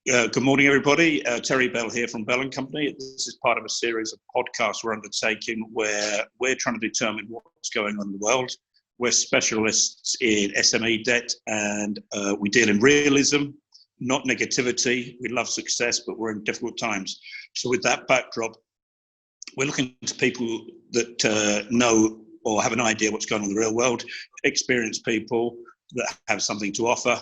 Good morning, everybody. Terry Bell here from Bell & Company. This is part of a series of podcasts we're undertaking where we're trying to determine what's going on in the world. We're specialists in SME debt and we deal in realism, not negativity. We love success, but we're in difficult times. So with that backdrop, we're looking to people that know or have an idea what's going on in the real world, experienced people that have something to offer.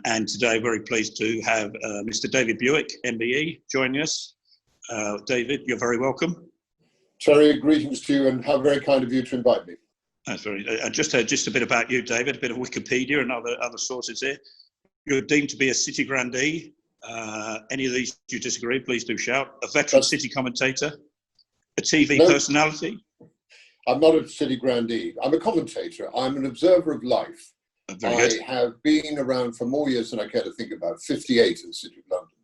And today, very pleased to have Mr. David Buik MBE joining us. David, you're very welcome. Terry, greetings to you, and how very kind of you to invite me. That's very. Just a bit about you, David. A bit of Wikipedia and other sources here. You're deemed to be a City Grandee. Any of these you disagree, please do shout. A veteran city commentator, a TV personality. I'm not a City Grandee. I'm a commentator. I'm an observer of life. I have been around for more years than I care to think about, 58 in the City of London.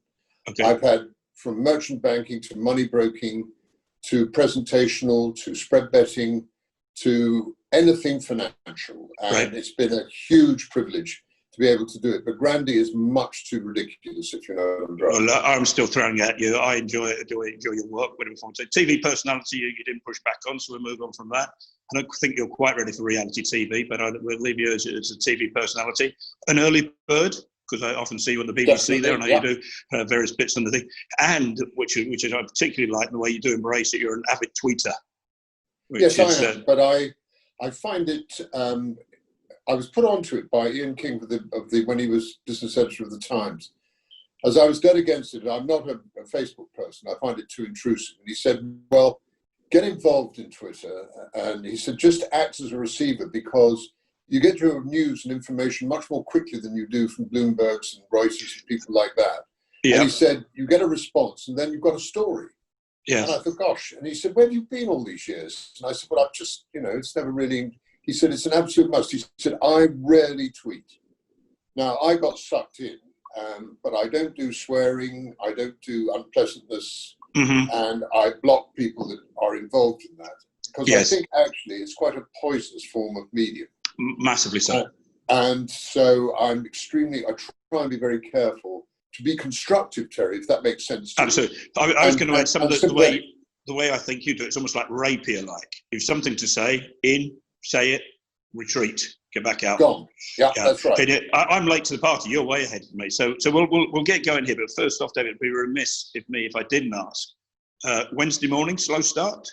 Okay. I've had from merchant banking to money broking to presentational to spread betting to anything financial. And It's been a huge privilege to be able to do it. But Grandee is much too ridiculous, if you know what I'm driving. Well, I'm still throwing at you. I enjoy your work. TV personality, you didn't push back on, so we'll move on from that. I don't think you're quite ready for reality TV, but we'll leave you as a TV personality. An early bird, because I often see you on the BBC. Definitely, there. I know you do various bits on the thing. And, which is I particularly like the way you do embrace it, you're an avid tweeter. Yes, I am, but I find it... I was put onto it by Ian King when he was business editor of the Times. As I was dead against it, I'm not a Facebook person. I find it too intrusive. And he said, well, get involved in Twitter. And he said, just act as a receiver because you get your news and information much more quickly than you do from Bloomberg's and Reuters and people like that. Yeah. And he said, you get a response and then you've got a story. Yeah. And I thought, gosh. And he said, where have you been all these years? And I said, well, I've just, it's never really... He said, it's an absolute must. He said, I rarely tweet. Now, I got sucked in, but I don't do swearing. I don't do unpleasantness. Mm-hmm. And I block people that are involved in that. Because I think, actually, it's quite a poisonous form of medium. Massively so. And so I try and be very careful to be constructive, Terry, if that makes sense to you. Absolutely. I was going to add some of the way I think you do it. It's almost like rapier-like. You've something to say, say it, retreat, get back out. Gone. Yeah, that's right. I'm late to the party. You're way ahead of me. So we'll get going here. But first off, David, it'd be remiss if I didn't ask. Wednesday morning, slow start?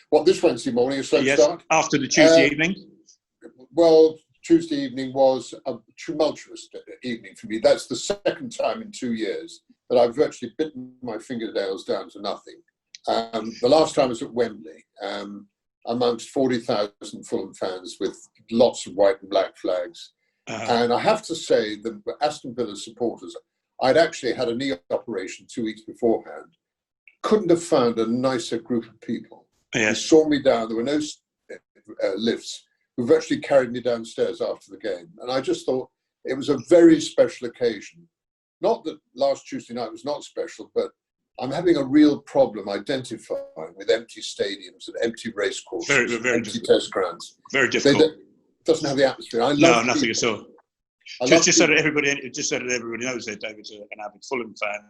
What, this Wednesday morning, a slow start? After the Tuesday evening? Well, Tuesday evening was a tumultuous evening for me. That's the second time in 2 years that I've virtually bitten my fingernails down to nothing. The last time was at Wembley. Amongst 40,000 Fulham fans with lots of white and black flags. And I have to say, the Aston Villa supporters, I'd actually had a knee operation 2 weeks beforehand, couldn't have found a nicer group of people. Yes. Who saw me down. There were no lifts, who virtually carried me downstairs after the game. And I just thought it was a very special occasion. Not that last Tuesday night was not special, but I'm having a real problem identifying with empty stadiums and empty racecourses, very empty test grounds. Very difficult. It doesn't have the atmosphere. No, nothing at all. Just so that everybody knows that David's an avid Fulham fan,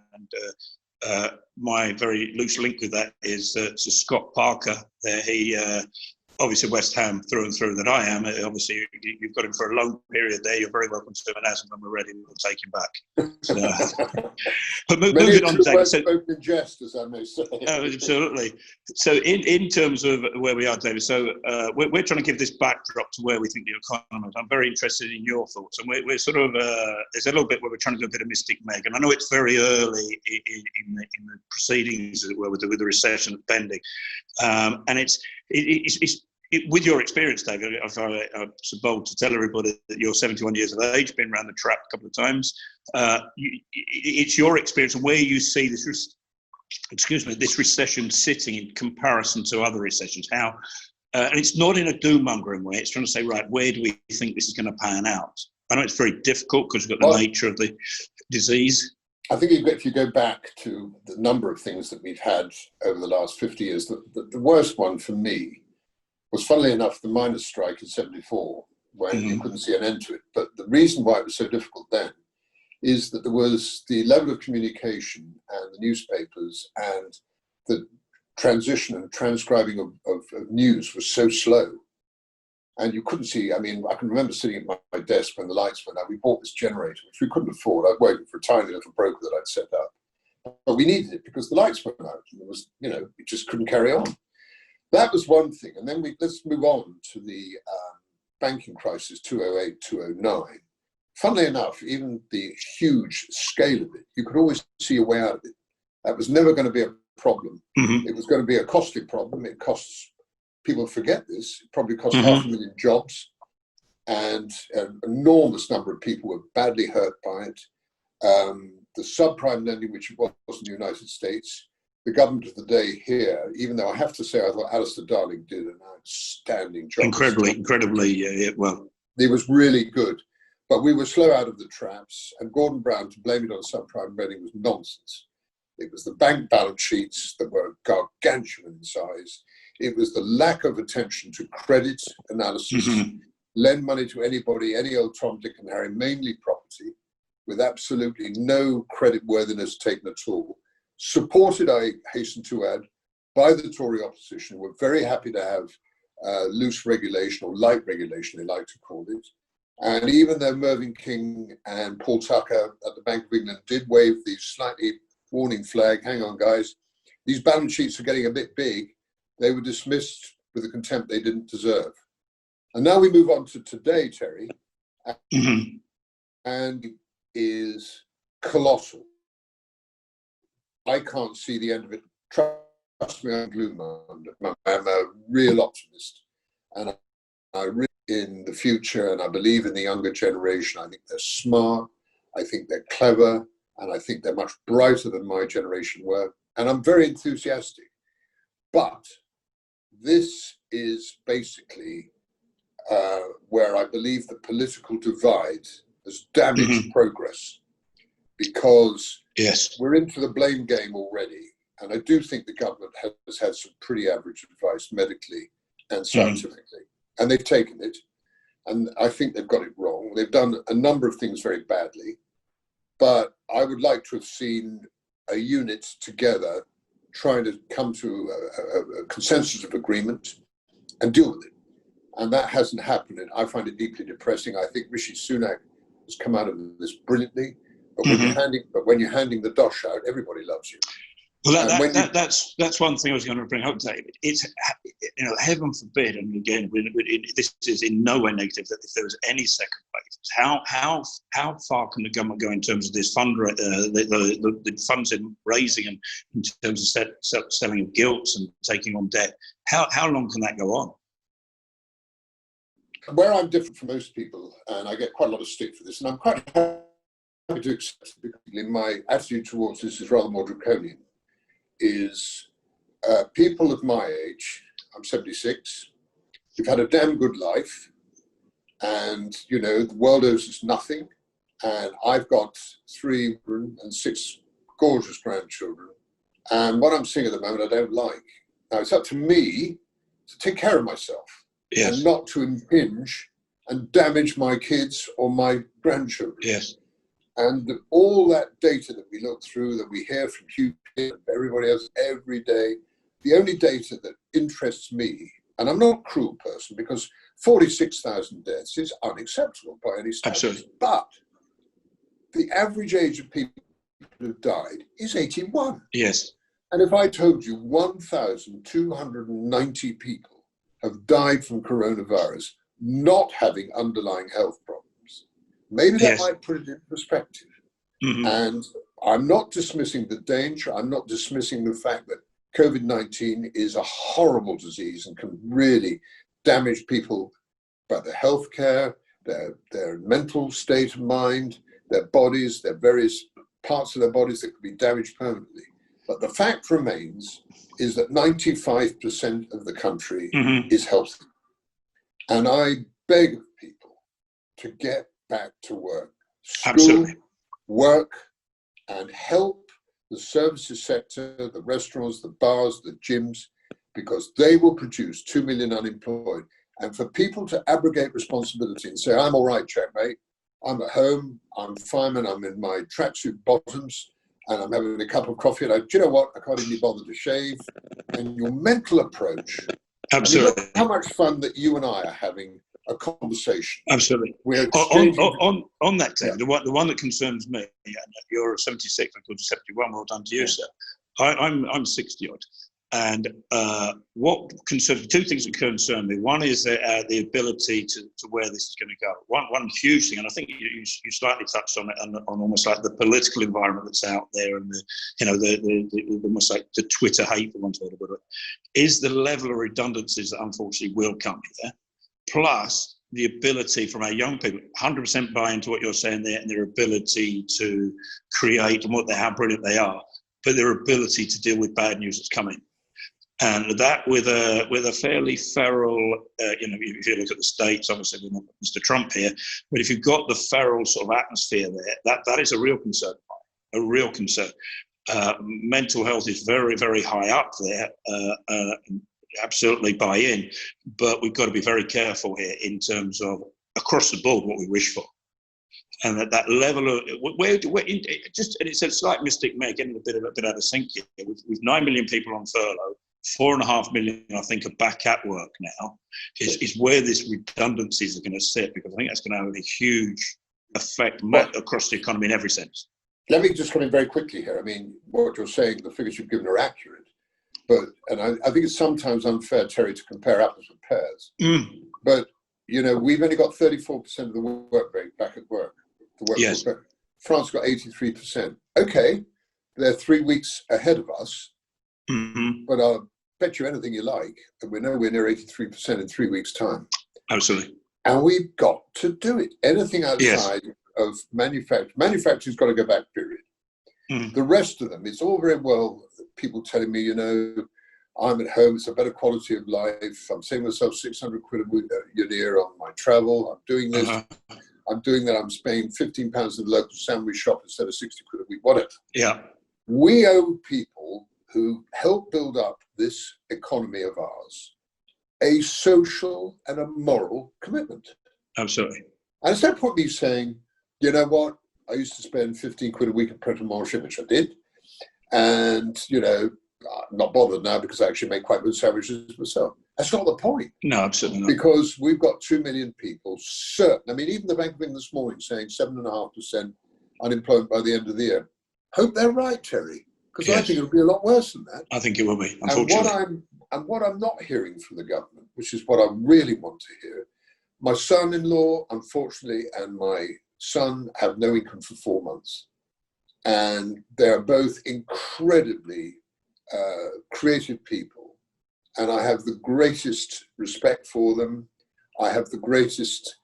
and my very loose link with that is to Scott Parker. He obviously West Ham through and through that I am. Obviously, you've got him for a long period there. You're very welcome to him, and as and when we're ready, we'll take him back. So, but moving on, David. So, in jest, as I may say. Absolutely. So, in terms of where we are, David. So, we're trying to give this backdrop to where we think the economy is. I'm very interested in your thoughts, and we're sort of there's a little bit where we're trying to do a bit of Mystic Meg, and I know it's very early in the proceedings as it were with the recession pending, and it's with your experience, David, I'm so bold to tell everybody that you're 71 years of age, been around the track a couple of times. It's your experience and where you see this recession sitting in comparison to other recessions. How, and it's not in a doom-mongering way. It's trying to say, right, where do we think this is going to pan out? I know it's very difficult because we've got the nature of the disease. I think if you go back to the number of things that we've had over the last 50 years, the worst one for me was, funnily enough, the miners' strike in '74, when you couldn't see an end to it. But the reason why it was so difficult then is that there was the level of communication and the newspapers and the transition and transcribing of news was so slow. And you couldn't see, I mean, I can remember sitting at my desk when the lights went out. We bought this generator, which we couldn't afford. I was working for a tiny little broker that I'd set up. But we needed it because the lights went out. And it was, you know, we just couldn't carry on. That was one thing. And then let's move on to the banking crisis, 2008, 2009. Funnily enough, even the huge scale of it, you could always see a way out of it. That was never going to be a problem. It was going to be a costly problem. It costs, people forget this, it probably cost 500,000 jobs, and an enormous number of people were badly hurt by it. The subprime lending, which was in the United States, the government of the day here, even though I have to say I thought Alistair Darling did an outstanding job. Incredibly, well. It was really good. But we were slow out of the traps, and Gordon Brown, to blame it on subprime lending was nonsense. It was the bank balance sheets that were gargantuan in size. It was the lack of attention to credit analysis, lend money to anybody, any old Tom, Dick and Harry, mainly property, with absolutely no credit worthiness taken at all. Supported, I hasten to add, by the Tory opposition. We're very happy to have loose regulation, or light regulation, they like to call it. And even though Mervyn King and Paul Tucker at the Bank of England did wave the slightly warning flag, hang on guys, these balance sheets are getting a bit big, they were dismissed with a contempt they didn't deserve. And now we move on to today, Terry, and is colossal. I can't see the end of it. Trust me, I'm gloom-minded. I'm a real optimist. And I really in the future, and I believe in the younger generation. I think they're smart, I think they're clever, and I think they're much brighter than my generation were. And I'm very enthusiastic. But this is basically where I believe the political divide has damaged progress, because we're into the blame game already. And I do think the government has had some pretty average advice medically and scientifically. And they've taken it. And I think they've got it wrong. They've done a number of things very badly. But I would like to have seen a unit together trying to come to a consensus of agreement and deal with it. And that hasn't happened. And I find it deeply depressing. I think Rishi Sunak has come out of this brilliantly. But when you're handing the dosh out, everybody loves you. Well, that's one thing I was going to bring up, David. It's, you know, heaven forbid, and again, this is in no way negative, that if there was any second phase, how far can the government go in terms of this the funds in raising, and in terms of selling of gilts and taking on debt? How long can that go on? Where I'm different from most people, and I get quite a lot of stick for this, and I'm quite happy to accept it, because my attitude towards this is rather more draconian, is people of my age, I'm 76, we've had a damn good life, and, you know, the world owes us nothing, and I've got 3 and 6 gorgeous grandchildren, and what I'm seeing at the moment I don't like. Now, it's up to me to take care of myself, and not to impinge and damage my kids or my grandchildren. And all that data that we look through, that we hear from you and everybody else every day, the only data that interests me, and I'm not a cruel person, because 46,000 deaths is unacceptable by any standards, but the average age of people who have died is 81. And if I told you 1,290 people have died from coronavirus not having underlying health problems, maybe that might put it in perspective. And I'm not dismissing the danger. I'm not dismissing the fact that COVID-19 is a horrible disease and can really damage people by their healthcare, their mental state of mind, their bodies, their various parts of their bodies that could be damaged permanently. But the fact remains is that 95% of the country is healthy. And I beg of people to get back to work. School, work, and help the services sector, the restaurants, the bars, the gyms, because they will produce 2 million unemployed. And for people to abrogate responsibility and say, I'm all right, checkmate, I'm at home, I'm fireman, I'm in my tracksuit bottoms, and I'm having a cup of coffee, and do you know what? I can't even be bothered to shave. And your mental approach, Absolutely. I mean, look how much fun that you and I are having a conversation. Absolutely. We're exchanging... on that, David, the one that concerns me, and you're 76, I'm 71, well done to you, sir. I'm 60 odd. And what concerns, two things that concern me. One is the ability to where this is going to go. One huge thing, and I think you slightly touched on it, on almost like the political environment that's out there, and the almost like the Twitter hate, for want of a better word, is the level of redundancies that unfortunately will come here. Plus the ability from our young people, 100% buy into what you're saying there, and their ability to create and how brilliant they are, but their ability to deal with bad news that's coming. And that with a fairly feral, if you look at the States, obviously we're not Mr. Trump here, but if you've got the feral sort of atmosphere there, that is a real concern. A real concern. Mental health is very, very high up there. Absolutely buy in, but we've got to be very careful here in terms of across the board what we wish for. And at that level of and it's a slight mistake, getting a bit out of sync here. With 9 million people on furlough, 4.5 million, I think, are back at work now, is where this redundancies are going to sit, because I think that's going to have a huge effect across the economy in every sense. Let me just come in very quickly here. I mean, what you're saying, the figures you've given are accurate, and I think it's sometimes unfair, Terry, to compare apples with pears. But, we've only got 34% of the work rate back at work. Yes. France got 83%. Okay, they're 3 weeks ahead of us. Mm-hmm. But I'll bet you anything you like that we're nowhere near 83% in 3 weeks' time. Absolutely. And we've got to do it. Anything outside of manufacturing's got to go back, period. Mm. The rest of them, it's all very well people telling me, I'm at home, it's a better quality of life, I'm saving myself 600 quid a year on my travel, I'm doing this, I'm doing that, I'm paying £15 at the local sandwich shop instead of 60 quid a week, whatever. Yeah. We owe people who help build up this economy of ours a social and a moral commitment. Absolutely. And it's no point me saying, you know what, I used to spend 15 quid a week at Pret a Manger, which I did. And, I'm not bothered now because I actually make quite good sandwiches myself. That's not the point. No, absolutely not. Because we've got 2 million people certain. I mean, even the Bank of England this morning saying 7.5% unemployment by the end of the year. Hope they're right, Terry. Because I think it'll be a lot worse than that. I think it will be, unfortunately. And what I'm not hearing from the government, which is what I really want to hear, my son-in-law, unfortunately, and my son have no income for 4 months. And they're both incredibly creative people. And I have the greatest respect for them. I have the greatest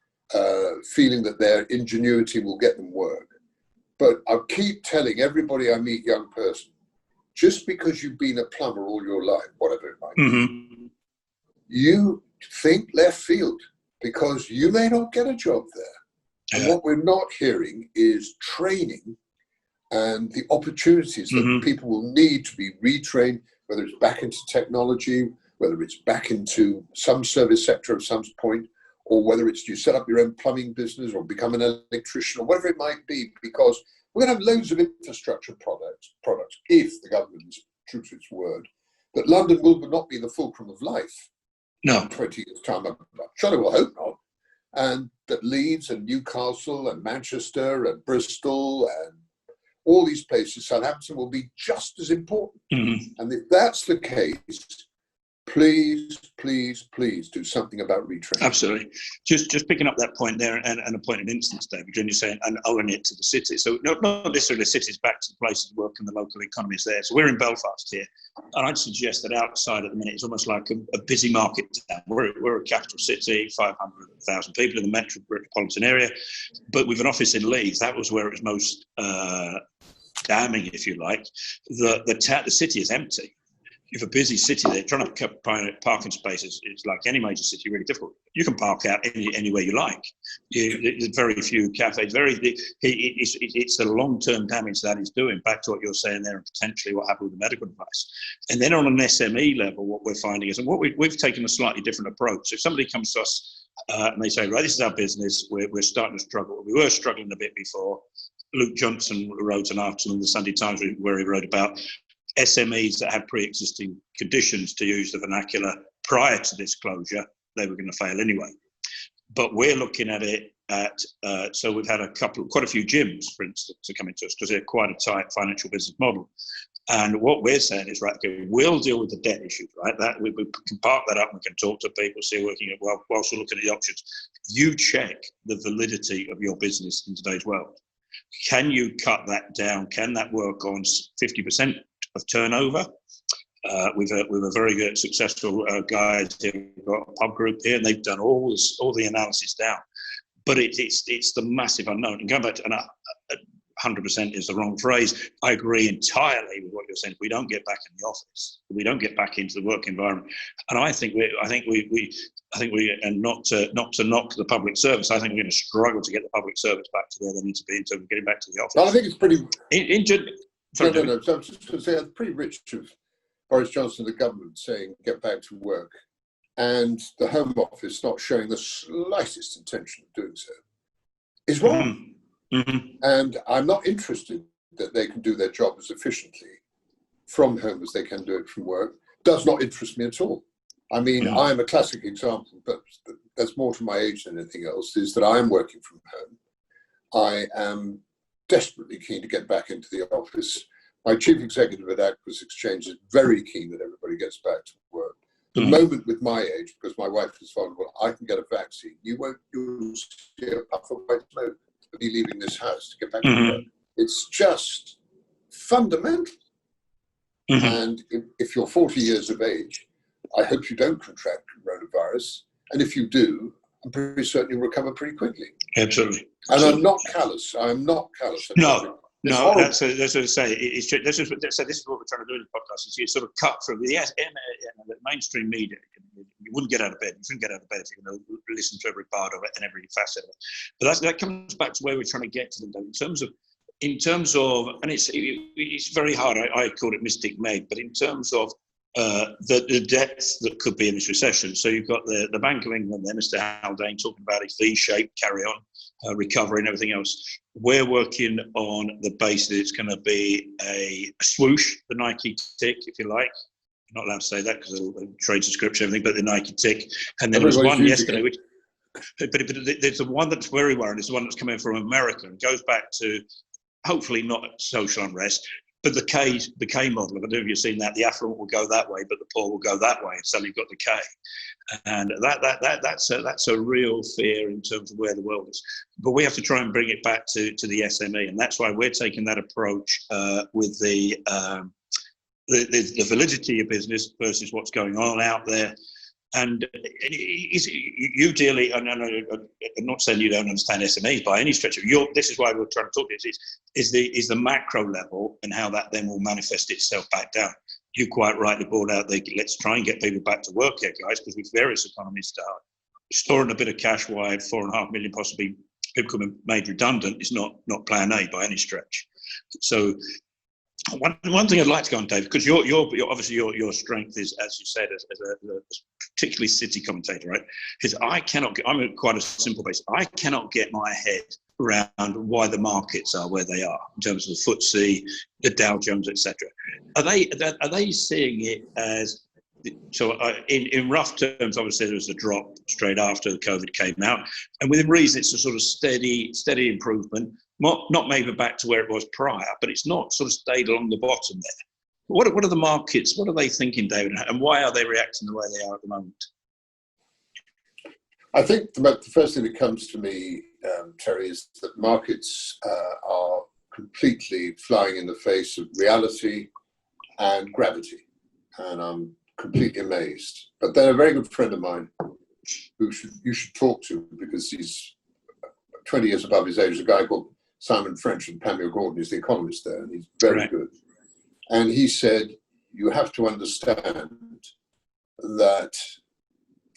feeling that their ingenuity will get them work. But I keep telling everybody I meet, young person, just because you've been a plumber all your life, whatever it might be, you think left field because you may not get a job there. And what we're not hearing is training and the opportunities that people will need to be retrained, whether it's back into technology, whether it's back into some service sector of some point, or whether it's you set up your own plumbing business or become an electrician or whatever it might be, because we're going to have loads of infrastructure products if the government is true to its word, that London will not be the fulcrum of life. No. In 20 years' time, I'm sure will hope not. And that Leeds and Newcastle and Manchester and Bristol and all these places, Southampton, will be just as important. And if that's the case, please, please, please do something about retraining. Absolutely. Just picking up that point there and a point of instance, David, when you're saying, and owing it to the city. So not necessarily the cities, back to the places work and the local economies there. So we're in Belfast here. And I'd suggest that outside at the minute, it's almost like a busy market town. We're a capital city, 500,000 people in the metropolitan area. But with an office in Leeds, that was where it was most damning, if you like. The city is empty. If a busy city, they're trying to find parking spaces. It's like any major city, really difficult. You can park out anywhere you like. There's very few cafes. It's the long-term damage that is doing. Back to what you're saying there, and potentially what happened with the medical device. And then on an SME level, what we're finding is, and we've taken a slightly different approach. If somebody comes to us And they say, right, this is our business. We're starting to struggle. We were struggling a bit before. Luke Johnson wrote an article in the Sunday Times where he wrote about SMEs that had pre-existing conditions, to use the vernacular, prior to this closure. They were going to fail anyway. But we're looking at it so we've had quite a few gyms, for instance, to come into us because they're quite a tight financial business model. And what we're saying is, right, okay, we'll deal with the debt issues, right? That we can park that up. We can talk to people, see working it well, whilst we're looking at the options. You check the validity of your business in today's world. Can you cut that down? Can that work on 50% of turnover? We've a very good, successful guys here. We've got a pub group here, and they've done all the analysis down. But it's the massive unknown. And going back to 100% is the wrong phrase. I agree entirely with what you're saying. We don't get back in the office. We don't get back into the work environment. And I think and not to knock the public service, I think we're going to struggle to get the public service back to where they need to be in terms of getting back to the office. I think it's pretty. So I was just going to say, it's pretty rich of Boris Johnson, the government, saying get back to work, and the Home Office not showing the slightest intention of doing so is wrong. Mm-hmm. And I'm not interested that they can do their job as efficiently from home as they can do it from work. Does not interest me at all. I mean, I'm a classic example, but that's more to my age than anything else, is that I am working from home. I am desperately keen to get back into the office. My chief executive at Aquis Exchange is very keen that everybody gets back to work. The moment with my age, because my wife is vulnerable, I can get a vaccine. You'll see a puff of white smoke of me leaving this house to get back to work. It's just fundamental. And if you're 40 years of age, I hope you don't contract coronavirus. And if you do, I'm pretty certain you'll recover pretty quickly. Absolutely. And I'm not callous. I'm not callous. No, that's what I say. This is what we're trying to do in the podcast, is you sort of cut through the mainstream media. You wouldn't get out of bed. You shouldn't get out of bed if you're going to listen to every part of it and every facet of it. But that comes back to where we're trying to get to them, in terms of, and it's very hard. I call it Mystic Meg, but in terms of the depth that could be in this recession. So you've got the Bank of England there, Mr. Haldane, talking about a V-shaped carry-on recovery and everything else. We're working on the basis that it's going to be a swoosh, the Nike tick, if you like. I'm not allowed to say that because of the trade description, everything, but the Nike tick. And then there was one yesterday, but there's the one that's very worrying. It's the one that's coming from America and goes back to hopefully not social unrest, but the K model. I don't know if you've seen that. The affluent will go that way, but the poor will go that way. And suddenly you've got the K, and that's a real fear in terms of where the world is. But we have to try and bring it back to the SME, and that's why we're taking that approach with the validity of business versus what's going on out there. And you dearly, I'm not saying you don't understand SMEs by any stretch of this is why we're trying to talk this, is the macro level and how that then will manifest itself back down. You quite rightly brought out let's try and get people back to work here, guys, because with various economies storing a bit of cash wide, 4.5 million possibly people becoming made redundant is not plan A by any stretch. So one thing I'd like to go on, David, because you're obviously your strength is, as you said, as a particularly city commentator, right? Is I'm quite a simple base. I cannot get my head around why the markets are where they are in terms of the FTSE, the Dow Jones, etc. Are they seeing it as in rough terms? Obviously, there was a drop straight after the COVID came out, and within reason, it's a sort of steady improvement. Not maybe back to where it was prior, but it's not sort of stayed along the bottom there. What are the markets? What are they thinking, David? And why are they reacting the way they are at the moment? I think the first thing that comes to me, Terry, is that markets are completely flying in the face of reality and gravity. And I'm completely amazed. But they're a very good friend of mine who you should talk to, because he's 20 years above his age. A guy called Simon French and Pamela Gordon is the economist there, and he's very good. And he said, you have to understand that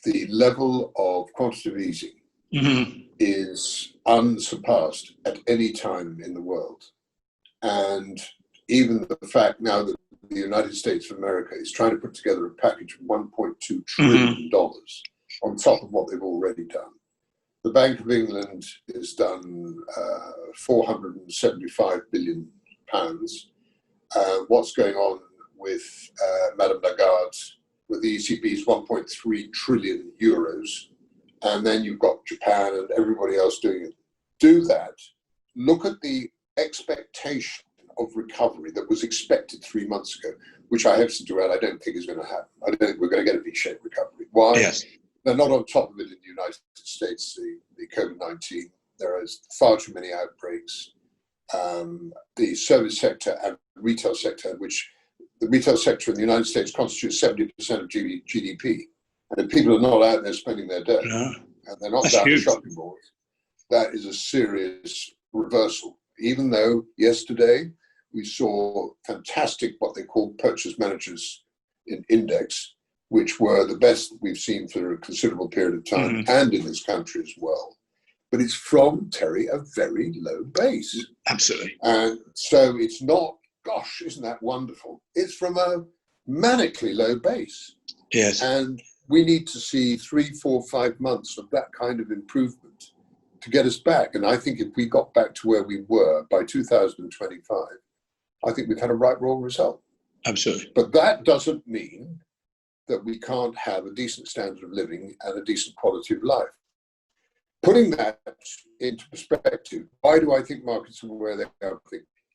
the level of quantitative easing is unsurpassed at any time in the world. And even the fact now that the United States of America is trying to put together a package of $1.2 trillion on top of what they've already done. The Bank of England has done £475 billion. What's going on with Madame Lagarde, with the ECB's 1.3 trillion euros, and then you've got Japan and everybody else doing it. Do that. Look at the expectation of recovery that was expected 3 months ago, which I hasten to add, I don't think is going to happen. I don't think we're going to get a V-shaped recovery. Why? Yes. They're not on top of it in the United States, the COVID-19. There is far too many outbreaks. The service sector and retail sector, which the retail sector in the United States constitutes 70% of GDP. And if people are not out there spending their day, and they're not down the shopping malls, that is a serious reversal. Even though yesterday we saw fantastic, what they call purchase managers in index, which were the best we've seen for a considerable period of time, and in this country as well. But it's from, Terry, a very low base. Absolutely. And so it's not, gosh, isn't that wonderful? It's from a manically low base. Yes. And we need to see 3, 4, 5 months of that kind of improvement to get us back. And I think if we got back to where we were by 2025, I think we've had a right royal result. Absolutely. But that doesn't mean that we can't have a decent standard of living and a decent quality of life. Putting that into perspective, why do I think markets are where they are?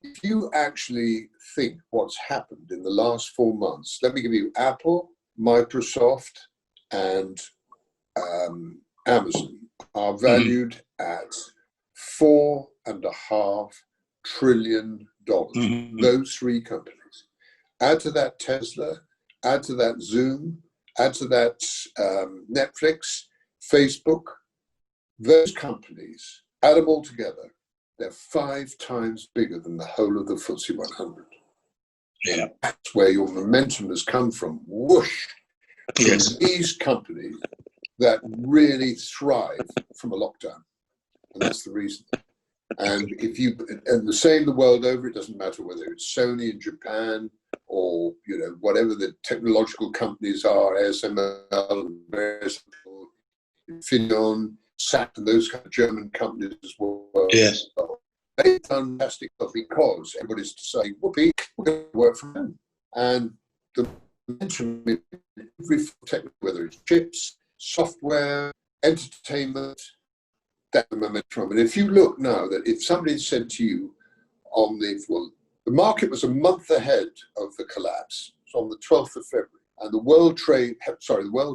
If you actually think what's happened in the last 4 months, let me give you Apple, Microsoft, and Amazon are valued at $4.5 trillion. Those three companies. Add to that Tesla, add to that Zoom, add to that Netflix, Facebook. Those companies, add them all together, they're 5 times bigger than the whole of the FTSE 100. Yeah. And that's where your momentum has come from. Whoosh! Yes. These companies that really thrive from a lockdown. And that's the reason. And and the same the world over, it doesn't matter whether it's Sony in Japan or, whatever the technological companies are, ASML, Infineon, SAP, and those kind of German companies as well. Yes. They've done fantastic because everybody's deciding, whoopee, we're going to work from home. And the momentum in every technology, whether it's chips, software, entertainment, that momentum. And if you look now, that if somebody said to you the market was a month ahead of the collapse, so on the 12th of February, and the World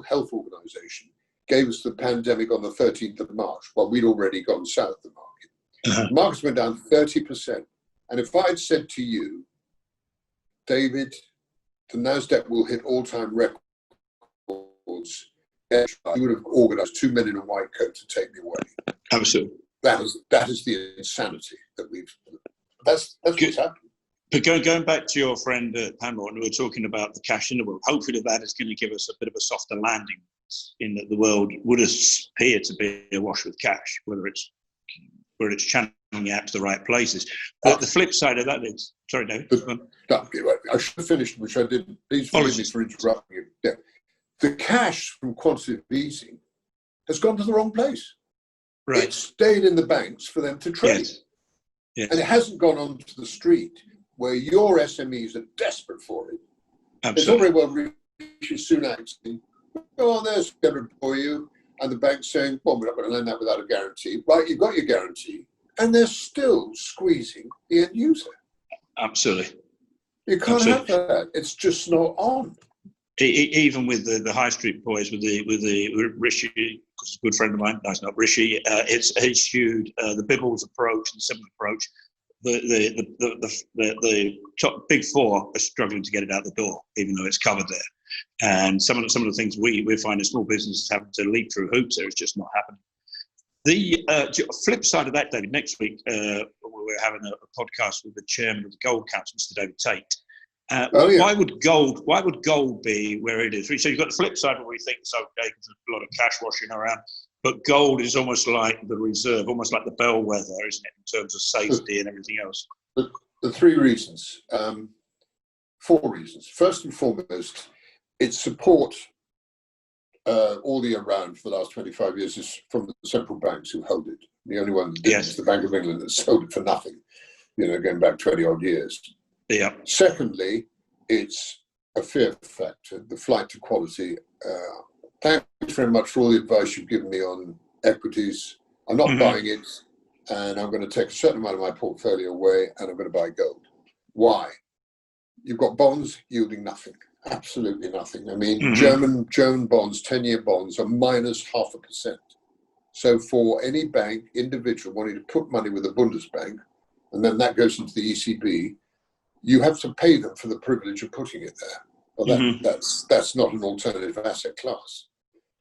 Health Organization gave us the pandemic on the 13th of March. Well, we'd already gone south of the market. The markets went down 30%. And if I'd said to you, David, the NASDAQ will hit all-time records, you would have organized 2 men in a white coat to take me away. Absolutely. That is the insanity that that's what's happening. But going back to your friend Pamela, and we were talking about the cash in the world, hopefully that is going to give us a bit of a softer landing in that the world would appear to be awash with cash, whether it's channeling out to the right places. But the flip side of that is, sorry, David. I should have finished, which I didn't. Please forgive me for interrupting you. Yeah. The cash from quantitative easing has gone to the wrong place. Right. It stayed in the banks for them to trade. Yes. Yes. And it hasn't gone onto the street where your SMEs are desperate for it. Absolutely. It's all very well Rishi Sunak saying, oh, there's going to employ you. And the bank's saying, well, we're not going to lend that without a guarantee. Right, you've got your guarantee. And they're still squeezing the end user. Absolutely. You can't have that. It's just not on. Even with the high street boys, with the Rishi, because it's a good friend of mine. No, it's not Rishi. It's eschewed the Bibbles approach and the similar approach. The top big four are struggling to get it out the door, even though it's covered there. And some of the things we find as small businesses having to leap through hoops there is just not happening. The flip side of that, David, next week we're having a podcast with the chairman of the Gold Council, Mr. David Tate. Why would gold be where it is? So you've got the flip side where we think it's okay because there's a lot of cash washing around, but gold is almost like the reserve, almost like the bellwether, isn't it, in terms of safety and everything else? The 3 reasons, 4 reasons. First and foremost, its support all the year round for the last 25 years is from the central banks who held it. The only one that didn't is the Bank of England that sold it for nothing, going back 20 odd years. Yeah. Secondly, it's a fear factor, the flight to quality. Thanks very much for all the advice you've given me on equities. I'm not buying it, and I'm going to take a certain amount of my portfolio away, and I'm going to buy gold. Why? You've got bonds yielding nothing, absolutely nothing. I mean, German bonds, 10-year bonds, are minus 0.5%. So for any bank, individual wanting to put money with the Bundesbank, and then that goes into the ECB, you have to pay them for the privilege of putting it there. Well, that's not an alternative asset class.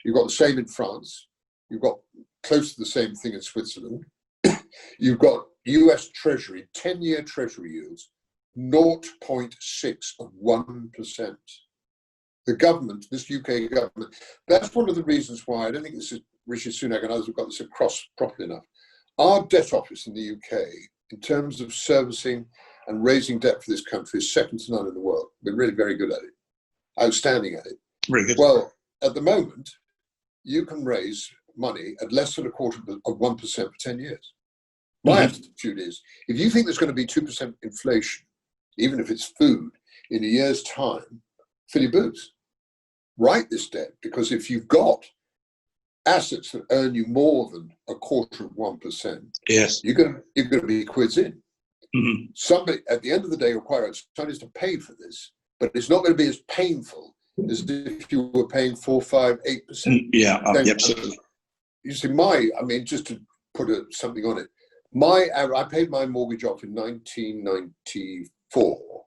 You've got the same in France. You've got close to the same thing in Switzerland. You've got US Treasury, 10-year Treasury yields, 0.6 of 1%. The government, this UK government, that's one of the reasons why I don't think this is Rishi Sunak and others have got this across properly enough. Our debt office in the UK, in terms of servicing and raising debt for this country, is second to none in the world. We're really very good at it, outstanding at it. Very good. Well, at the moment, you can raise money at less than 0.25% for 10 years. My attitude is, if you think there's going to be 2% inflation, even if it's food, in a year's time, fill your boots. Write this debt, because if you've got assets that earn you more than 0.25%, yes, you're going to be quids in. Somebody, at the end of the day, requires somebody to pay for this, but it's not going to be as painful as if you were paying 4, 5, 8%. Yeah, absolutely. You see, just to put something on it, I paid my mortgage off in 1994.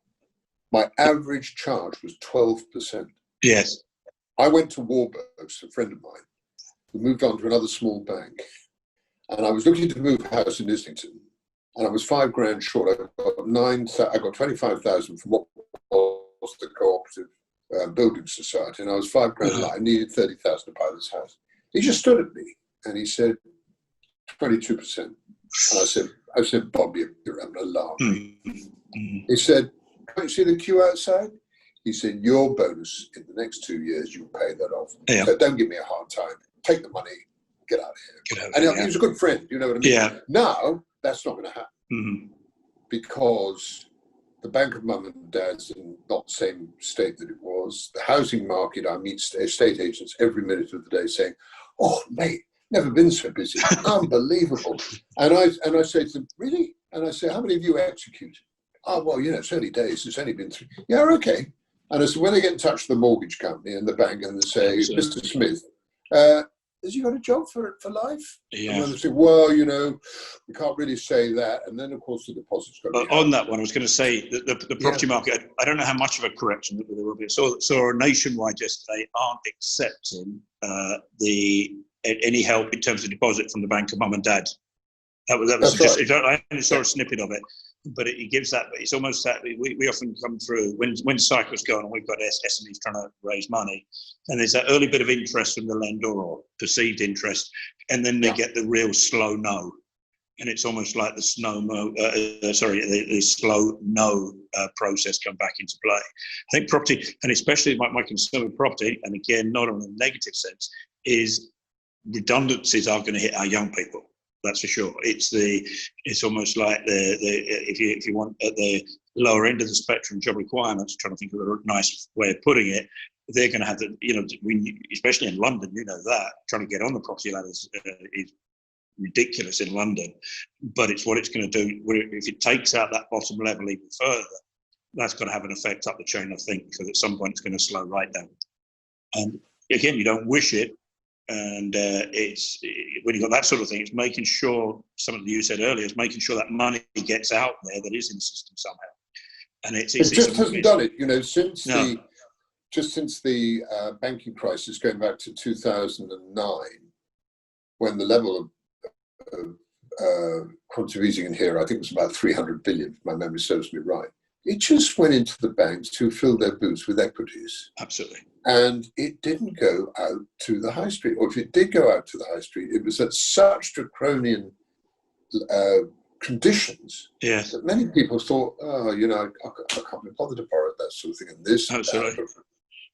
My average charge was 12%. Yes. I went to Warburg's, a friend of mine, who moved on to another small bank, and I was looking to move house in Islington, and I was $5,000 short. I got 25,000 from what was the cooperative building society, and I was $5,000 light. I needed 30,000 to buy this house. He just stood at me and he said, 22%. And I said, Bob, you're having a laugh. He said, can't you see the queue outside? He said, your bonus in the next 2 years, you'll pay that off. Yeah. So don't give me a hard time. Take the money, get out of here. He was a good friend, you know what I mean? Yeah. Now, that's not going to happen. Because the Bank of Mum and Dad's in not the same state that it was. The housing market, I meet estate agents every minute of the day saying, oh, mate, never been so busy. Unbelievable. And I say to them, really? And I say, how many of you executed? Oh, well, it's early days. It's only been 3. Yeah, okay. And I said, when they get in touch with the mortgage company and the bank and they say, Mr. Smith, has he got a job for life? Yeah. And then they say, well, we can't really say that. And then, of course, the deposit's got to be on that one, I was going to say that the property market, I don't know how much of a correction that there will be. So nationwide yesterday aren't accepting any help in terms of deposit from the Bank of Mum and Dad. That was just, right. I only saw a snippet of it, but it gives that. It's almost that we often come through when cycles go on and we've got SMEs trying to raise money, and there's that early bit of interest from the lender or perceived interest, and then they get the real slow no, and it's almost like the slow no process come back into play. I think property, and especially my concern with property, and again not on a negative sense, is redundancies are going to hit our young people. That's for sure. It's almost like if you want at the lower end of the spectrum job requirements, trying to think of a nice way of putting it, they're going to have to, especially in London, that trying to get on the property ladder is ridiculous in London, but it's what it's going to do. If it takes out that bottom level even further, that's going to have an effect up the chain, I think, because at some point it's going to slow right down. And again, you don't wish it. And it's when you've got that sort of thing, it's making sure, something that you said earlier, is making sure that money gets out there that is in the system somehow. And it just hasn't done it, since the banking crisis going back to 2009, when the level of quantitative easing in here, I think it was about 300 billion, if my memory serves me right. It just went into the banks to fill their boots with equities. Absolutely. And it didn't go out to the high street. Or if it did go out to the high street, it was at such draconian conditions that many people thought, I can't be bothered to borrow that sort of thing. And this, absolutely.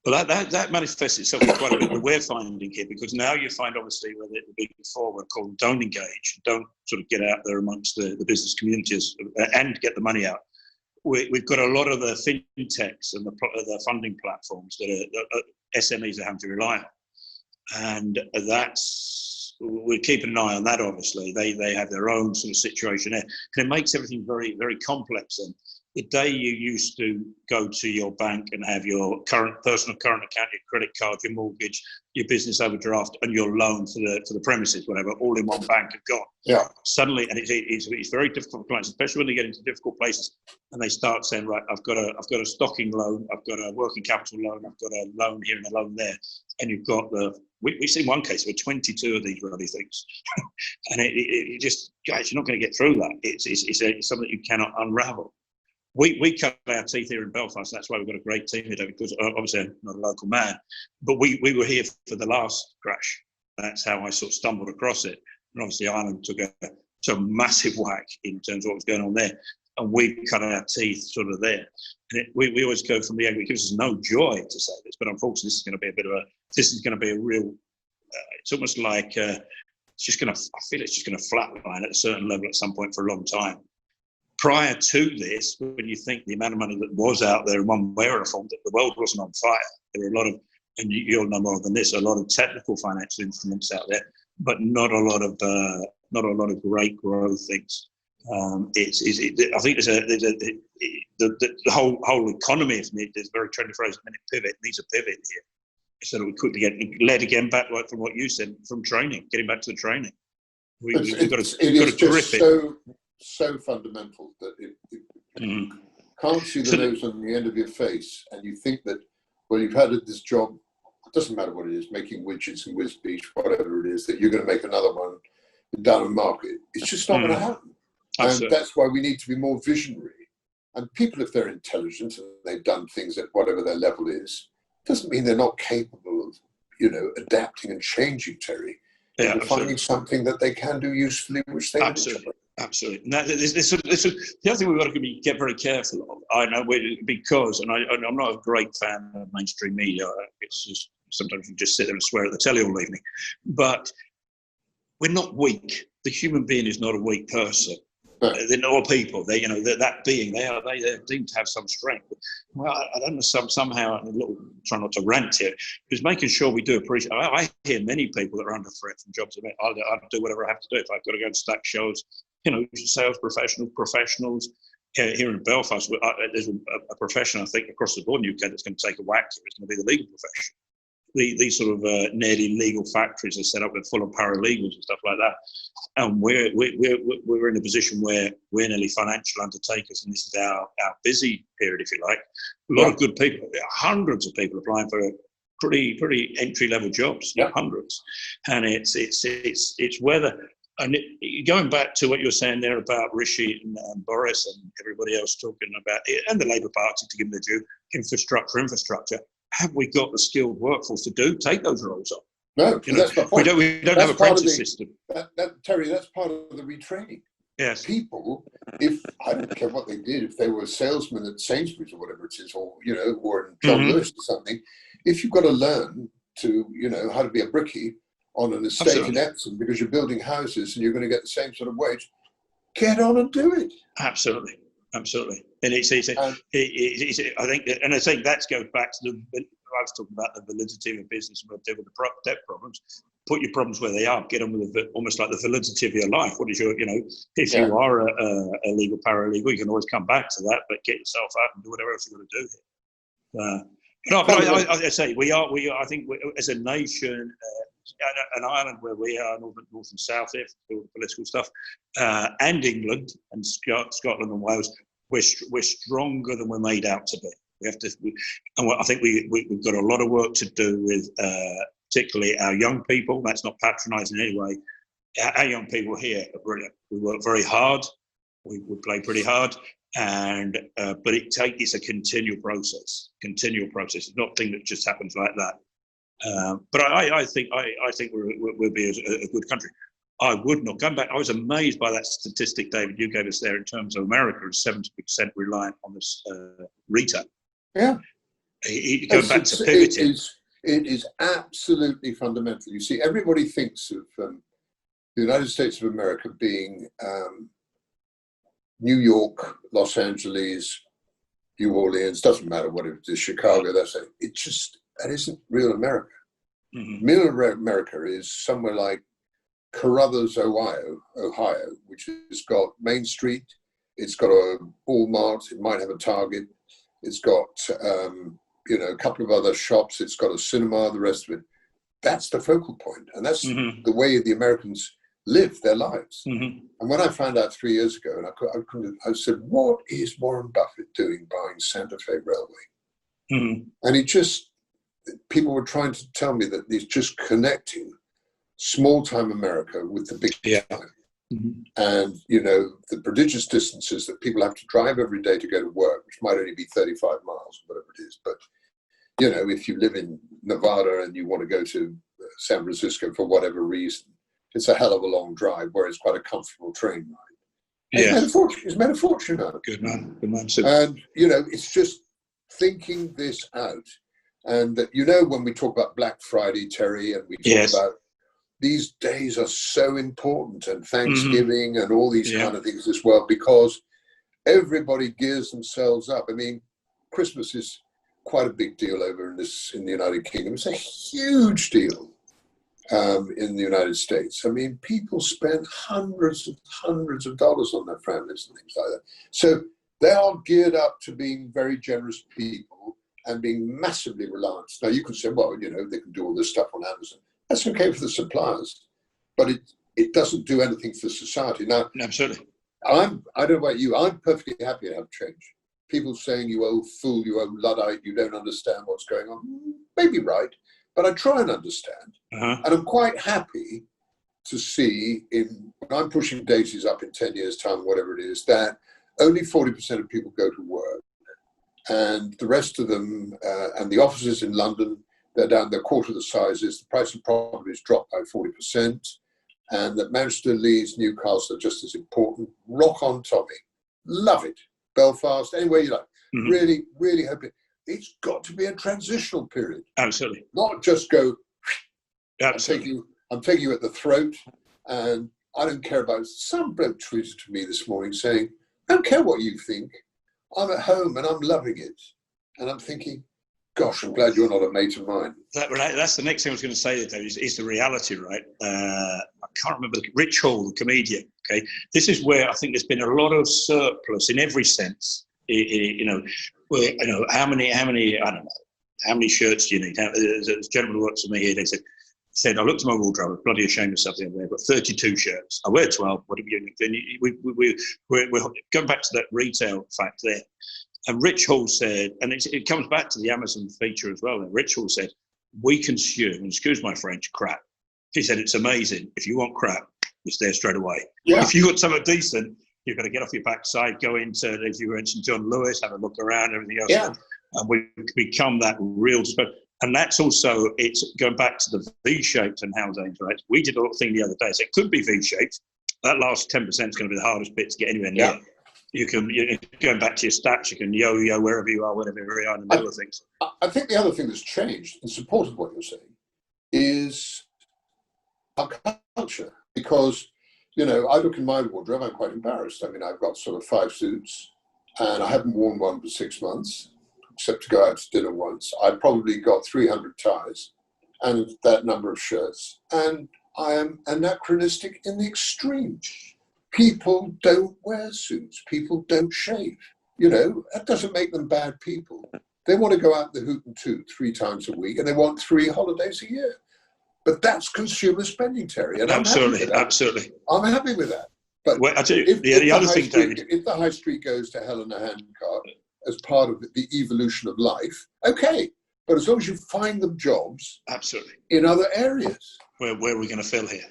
Well, that manifests itself in quite a bit that we're finding here, because now you find, obviously, where the big four were called don't engage, don't sort of get out there amongst the business communities and get the money out. We've got a lot of the fintechs and the funding platforms that SMEs are having to rely on. And we're keeping an eye on that, obviously. They have their own sort of situation there. And it makes everything very, very complex. And the day you used to go to your bank and have your personal current account, your credit card, your mortgage, your business overdraft, and your loan for the premises, whatever, all in one bank have gone. Yeah. Suddenly, and it's very difficult for clients, especially when they get into difficult places, and they start saying, right, I've got a stocking loan, I've got a working capital loan, I've got a loan here and a loan there, and you've got we've seen one case with 22 of these bloody things, and it just, guys, you're not going to get through that. It's something you cannot unravel. We cut our teeth here in Belfast. That's why we've got a great team here, David, because obviously I'm not a local man, but we were here for the last crash. That's how I sort of stumbled across it. And obviously Ireland took a massive whack in terms of what was going on there. And we cut our teeth sort of there. And we always go from the angle, it gives us no joy to say this, but unfortunately this is going to be a real, it's almost like, I feel it's just going to flatline at a certain level at some point for a long time. Prior to this, when you think the amount of money that was out there in one way or another, the world wasn't on fire. There were a lot of, and you'll know more than this, a lot of technical financial instruments out there, but not a lot of great growth things. I think the whole economy is very trendy phrase. And it pivot needs a pivot here, so that we quickly get led again back from what you said, from training, getting back to the training. We've got to grip it. So fundamental that you can't see the nose on the end of your face, and you think that, well, you've had this job, it doesn't matter what it is, making widgets and whiz beach, whatever it is, that you're going to make another one down a market. It's just not going to happen. Absolutely. And that's why we need to be more visionary. And people, if they're intelligent and they've done things at whatever their level is, doesn't mean they're not capable of, adapting and changing, Terry, and finding something that they can do usefully, which they absolutely. Absolutely. Now, the other thing we've got to get very careful of, I know, because, and I'm not a great fan of mainstream media. It's just, sometimes you just sit there and swear at the telly all evening. But we're not weak. The human being is not a weak person. They're not people. That being, they're deemed to have some strength. Well, I don't know, somehow, try not to rant here, is making sure we do appreciate. I hear many people that are under threat from jobs. I'll do whatever I have to do. If I've got to go and stack shows, sales professionals. Here in Belfast, there's a profession, I think, across the board in the UK that's going to take a whack here. It's going to be the legal profession. These sort of nearly legal factories are set up with full of paralegals and stuff like that. And we're in a position where we're nearly financial undertakers, and this is our busy period, if you like. A lot of good people, hundreds of people applying for pretty entry level jobs, hundreds. And it's whether. And going back to what you were saying there about Rishi and Boris and everybody else talking about it, and the Labour Party, to give them the due, infrastructure. Have we got the skilled workforce to take those roles on? No, that's my point. We don't have a apprentice system. Terry, that's part of the retraining. Yes. People, if I don't care what they did, if they were a salesman at Sainsbury's or whatever it is, or or in John Lewis or something, if you've got to learn to how to be a brickie on an estate in Epsom because you're building houses and you're going to get the same sort of wage, get on and do it. Absolutely. And I think that goes back to I was talking about the validity of a business and we'll deal with the debt problems. Put your problems where they are. Get on with almost like the validity of your life. What is your, if you are a legal paralegal, you can always come back to that, but get yourself out and do whatever else you've got to do here. I say we are. I think as a nation, and Ireland, where we are, north and south, here, for all the political stuff, and England and Scotland and Wales, we're stronger than we're made out to be. We have to, and I think we've got a lot of work to do with, particularly our young people. That's not patronising in any way. Our young people here are brilliant. We work very hard. We play pretty hard, but it's a continual process. It's not a thing that just happens like that. But I think we'll be a good country. I would not come back. I was amazed by that statistic, David, you gave us there in terms of America is 70% reliant on this retail. Yeah. Going back to pivoting. It is absolutely fundamental. You see, everybody thinks of the United States of America being New York, Los Angeles, New Orleans, doesn't matter what it is, Chicago, that isn't real America. Mm-hmm. Real America is somewhere like Carruthers, Ohio, which has got Main Street, it's got a Walmart, it might have a Target, it's got a couple of other shops, it's got a cinema, the rest of it. That's the focal point, and that's mm-hmm. the way the Americans live their lives. Mm-hmm. And when I found out 3 years ago, and I said, what is Warren Buffett doing buying Santa Fe Railway? Mm-hmm. And people were trying to tell me that he's just connecting small-time America with the big time. Mm-hmm. And, the prodigious distances that people have to drive every day to go to work, which might only be 35 miles, whatever it is. But, if you live in Nevada and you want to go to San Francisco for whatever reason, it's a hell of a long drive, where it's quite a comfortable train ride. Yeah. He's made a fortune out of it. Good man. And, it's just thinking this out. And that, when we talk about Black Friday, Terry, and we talk about these days are so important, and Thanksgiving mm-hmm. and all these kind of things as well, because everybody gears themselves up. I mean, Christmas is quite a big deal over in the United Kingdom. It's a huge deal in the United States. I mean, people spend hundreds of dollars on their families and things like that. So they are geared up to being very generous people and being massively reliant. Now, you can say, well, they can do all this stuff on Amazon. That's okay for the suppliers, but it doesn't do anything for society. Now, absolutely. I don't know about you, I'm perfectly happy to have change. People saying, you old fool, you old Luddite, you don't understand what's going on. Maybe right, but I try and understand. Uh-huh. And I'm quite happy to see, when I'm pushing daisies up in 10 years' time, whatever it is, that only 40% of people go to work. And the rest of them, and the offices in London, they're down, they're quarter the sizes. The price of property has dropped by 40%. And that Manchester, Leeds, Newcastle are just as important. Rock on, Tommy. Love it. Belfast, anywhere you like. Mm-hmm. Really, really hope it's got to be a transitional period. Absolutely. Not just go, absolutely. I'm taking you at the throat, and I don't care about it. Some bloke tweeted to me this morning saying, I don't care what you think. I'm at home and I'm loving it. And I'm thinking, gosh, I'm glad you're not a mate of mine. That's the next thing I was going to say, though, is the reality, right? I can't remember. Rich Hall, the comedian, okay? This is where I think there's been a lot of surplus in every sense. How many, I don't know, how many shirts do you need? There's a gentleman who works for me here, they said, I looked at my wardrobe, I was bloody ashamed of something. I've got 32 shirts. I wear 12, whatever you need. We're going back to that retail fact there. And Rich Hall said, and it comes back to the Amazon feature as well. And Rich Hall said, we consume, and excuse my French, crap. He said, it's amazing. If you want crap, it's there straight away. Yeah. If you want something decent, you've got to get off your backside, go into, as you mentioned, John Lewis, have a look around, everything else. Yeah. And we become that real. And that's also, it's going back to the V-shaped and how they interact. We did a little thing the other day. So it could be V-shaped. That last 10% is going to be the hardest bit to get anywhere near. Yeah. You can, going back to your stats, you can yo-yo wherever you are, whatever you are in the middle of things. I think the other thing that's changed in support of what you're saying is our culture. Because, I look in my wardrobe, I'm quite embarrassed. I mean, I've got sort of 5 suits and I haven't worn one for 6 months, except to go out to dinner once. I've probably got 300 ties and that number of shirts. And I am anachronistic in the extreme. People don't wear suits. People don't shave. That doesn't make them bad people. They want to go out the hoot and toot 3 times a week, and they want 3 holidays a year. But that's consumer spending, Terry. And absolutely. I'm happy with that. But I tell you, the other thing, David, if the high street goes to hell in a handcart as part of the evolution of life, okay. But as long as you find them jobs, absolutely, in other areas, where are we going to fill here?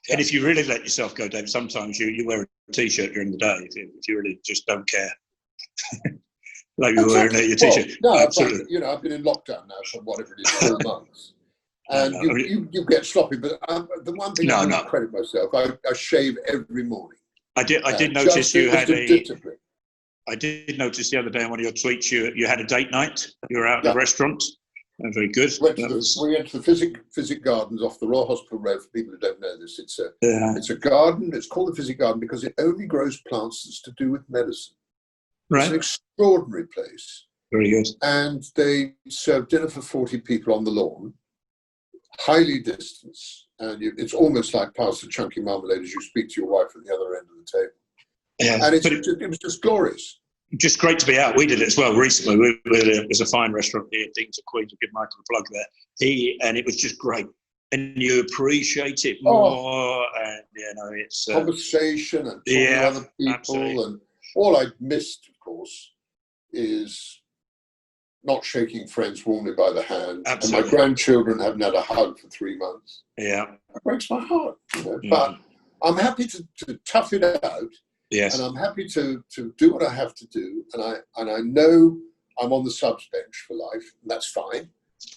And if you really let yourself go, Dave, sometimes you wear a T-shirt during the day if you really just don't care. Like you're wearing your T-shirt. Well, no, absolutely. I've been in lockdown now for whatever it is, 4 months. And you get sloppy. But the one thing I don't credit myself, I shave every morning. I did notice you had a... I did notice the other day on one of your tweets you had a date night. You were out in a restaurant. That was very good. We went to the Physic Gardens off the Royal Hospital Road. For people who don't know this, it's a garden. It's called the Physic Garden because it only grows plants that's to do with medicine. Right. It's an extraordinary place. Very good. And they serve dinner for 40 people on the lawn, highly distanced, and it's almost like pass the chunky marmalade as you speak to your wife at the other end of the table. Yeah, and it was just glorious. Just great to be out. We did it as well recently. It was a fine restaurant here, Dean's of Queens. I'll give Michael a plug there. And it was just great. And you appreciate it more. And, it's... conversation and talking to other people. Absolutely. And all I missed, of course, is not shaking friends warmly by the hand. Absolutely. And my grandchildren haven't had a hug for 3 months. Yeah. That breaks my heart. But I'm happy to tough it out. Yes. And I'm happy to do what I have to do. And I know I'm on the subs bench for life, and that's fine,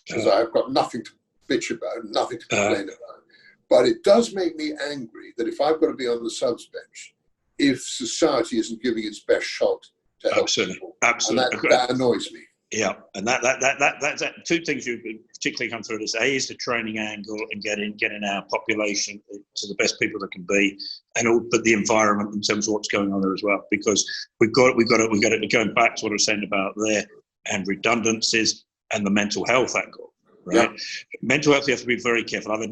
because I've got nothing to bitch about, nothing to complain about. But it does make me angry that if I've got to be on the subs bench, if society isn't giving its best shot to help people. Absolutely. And that annoys me. Yeah, and that's two things you particularly come through this. A is the training angle and getting our population to the best people that can be, but the environment in terms of what's going on there as well. Because we've got to going back to what I was saying about there and redundancies and the mental health angle. Right, mental health you have to be very careful. I've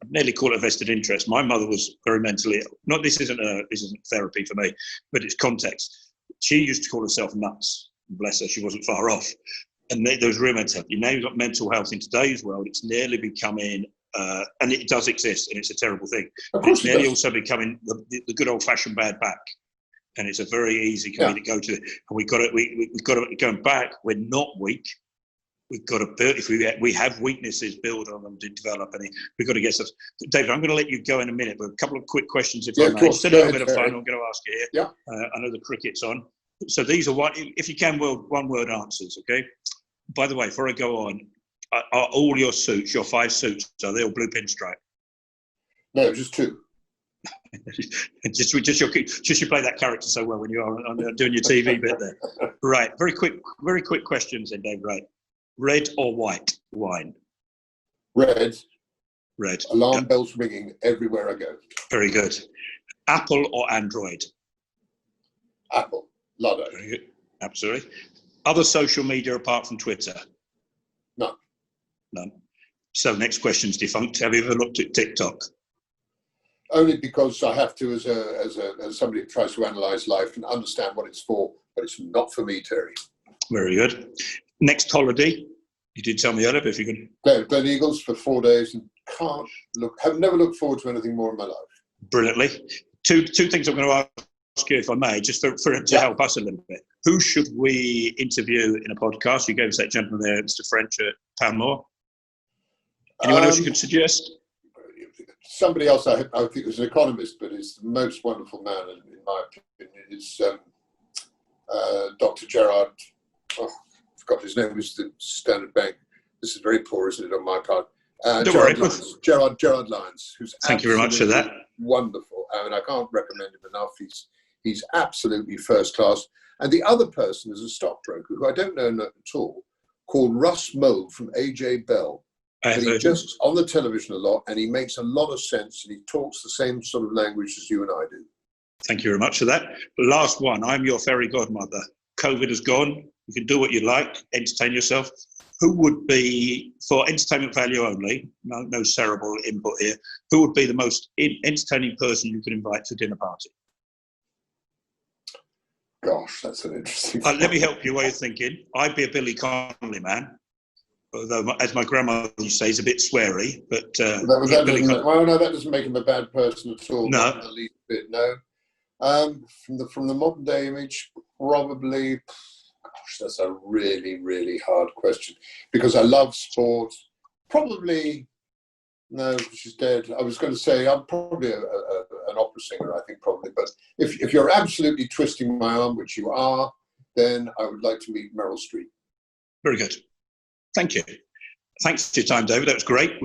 nearly call it a vested interest. My mother was very mentally ill. Not this isn't therapy for me, but it's context. She used to call herself nuts. Bless her, she wasn't far off. And there was real mental health. Now you've got mental health in today's world. It's nearly becoming, and it does exist, and it's a terrible thing. It's nearly also becoming the good old-fashioned bad back, and it's a very easy community to go to. And we've got to going back. We're not weak. We've got to build. If we have weaknesses, build on them to develop. And we've got to get stuff. David, I'm going to let you go in a minute, but a couple of quick questions, if I may. Just a little bit of fun. I'm going to ask you here. I know the cricket's on. So these are if you can, one-word answers, okay? By the way, before I go on, are all your suits, your 5 suits, are they all blue pinstripe? No, just 2. just you play that character so well when you are doing your TV bit there. Right, very quick questions then, Dave. Right, red or white wine? Red. Alarm Yep. bells ringing everywhere I go. Very good. Apple or Android? Apple. Love it. Very good. Absolutely. Other social media apart from Twitter? None. So next question's defunct. Have you ever looked at TikTok? Only because I have to, as somebody who tries to analyse life and understand what it's for, but it's not for me, Terry. Very good. Next holiday? You did tell me earlier, but if you can. Glen Eagles for 4 days and have never looked forward to anything more in my life. Brilliantly. Two things I'm going to ask you, if I may, just to help us a little bit. Who should we interview in a podcast? You gave us that gentleman there, Mr. French at Poundmore. Anyone else you could suggest? Somebody else I think was an economist, but is the most wonderful man, in my opinion, is Dr. Gerard. Oh, I forgot his name. Was the Standard Bank. This is very poor, isn't it, on my part? Gerard Lyons, who's thank you very much for that. Wonderful. I mean, I can't recommend him enough. He's absolutely first class. And the other person is a stockbroker who I don't know at all, called Russ Mould from AJ Bell. But he's just on the television a lot, and he makes a lot of sense, and he talks the same sort of language as you and I do. Thank you very much for that. Last one. I'm your fairy godmother. COVID is gone. You can do what you like, entertain yourself. Who would be, for entertainment value only, no cerebral input here, who would be the most entertaining person you could invite to a dinner party? Gosh, that's an interesting Let me help you way of thinking. I'd be a Billy Connolly man, although, as my grandmother used to say, he's a bit sweary. But that doesn't make him a bad person at all. No, not the least bit. No. From the modern day image, probably. Gosh, that's a really, really hard question because I love sport. Probably. No, she's dead. I was going to say I'm probably an opera singer, I think probably. But if you're absolutely twisting my arm, which you are, then I would like to meet Meryl Streep. Very good. Thank you. Thanks for your time, David. That was great.